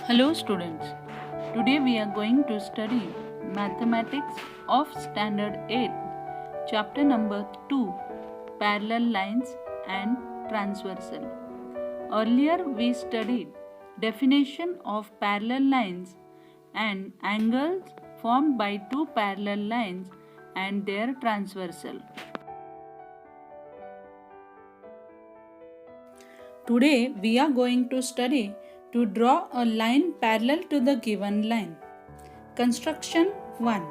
Hello students, today we are going to study Mathematics of Standard 8, chapter number 2, Parallel Lines and Transversal. Earlier we studied definition of parallel lines and angles formed by two parallel lines and their transversal. Today we are going to study to draw a line parallel to the given line. Construction 1.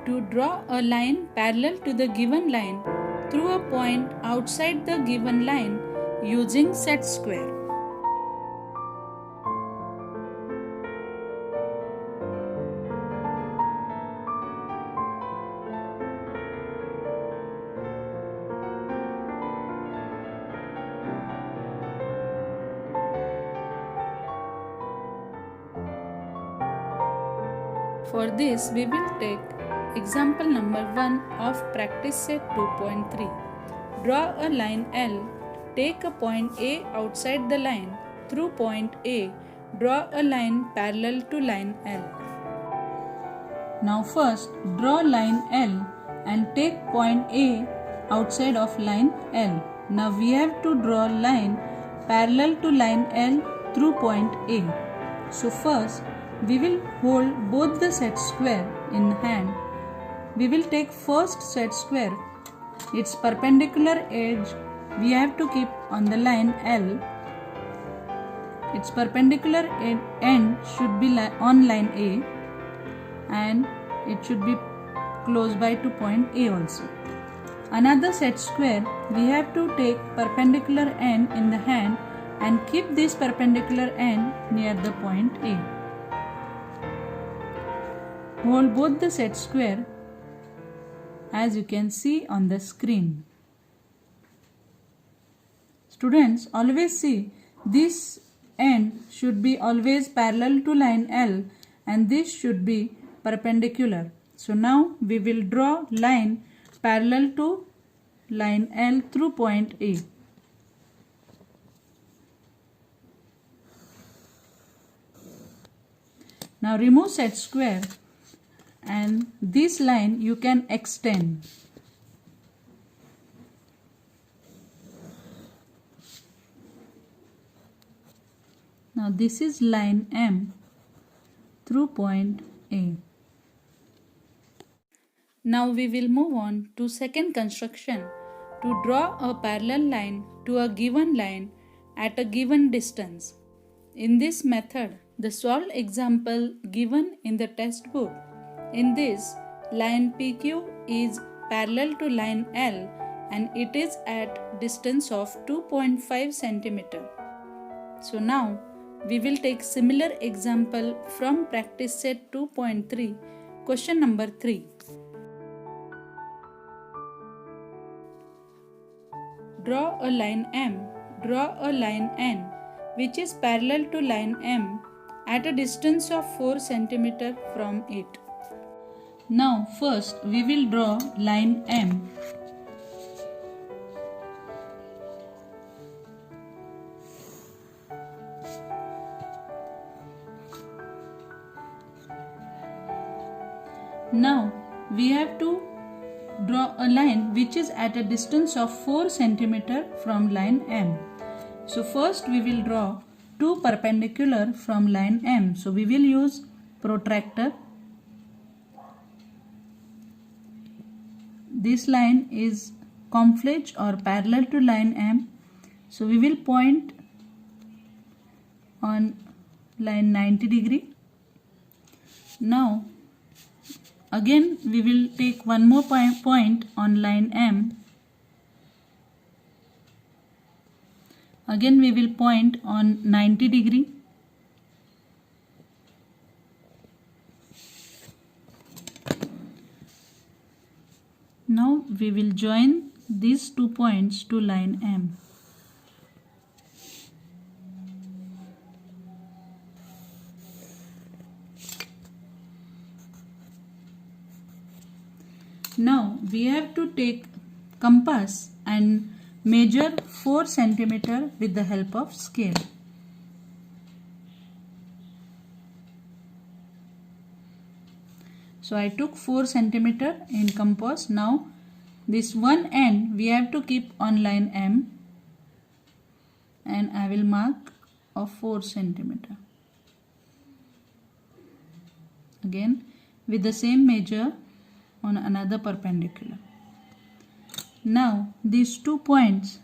To draw a line parallel to the given line through a point outside the given line using set square. For this, we will take example number 1 of practice set 2.3. Draw a line L. Take a point A outside the line. Through point A, draw a line parallel to line L. Now first, draw line L and take point A outside of line L. Now we have to draw line parallel to line L through point A. So first, we will hold both the set square in hand. We will take first set square. Its perpendicular edge we have to keep on the line L. Its perpendicular end should be on line A and it should be close by to point A also. Another set square we have to take perpendicular end in the hand and keep this perpendicular end near the point A. Hold both the set square as you can see on the screen. Students, always see this end should be always parallel to line L and this should be perpendicular. So now we will draw line parallel to line L through point A. Now remove set square and this line you can extend. Now this is line M through point A. Now we will move on to second construction to draw a parallel line to a given line at a given distance. In this method, the solved example given in the textbook. In this, line PQ is parallel to line L and it is at distance of 2.5 cm. So now we will take similar example from practice set 2.3, question number 3. Draw a line M, draw a line N which is parallel to line M at a distance of 4 cm from it. Now first we will draw line M. Now we have to draw a line which is at a distance of 4 cm from line M. So first we will draw two perpendicular from line M. So we will use protractor. This line is confluent or parallel to line M. So we will point on line 90 degree. Now again we will take one more point on line M. Again we will point on 90 degree. Now we will join these 2 points to line M. Now we have to take compass and measure 4 cm with the help of scale. So I took 4 centimeter in compass. Now this one end we have to keep on line M, and I will mark of 4 centimeter. Again with the same measure on another perpendicular. Now these 2 points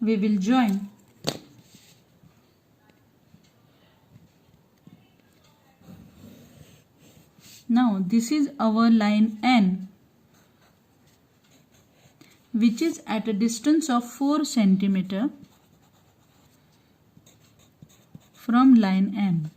we will join. Now this is our line N, which is at a distance of 4 centimeter from line M.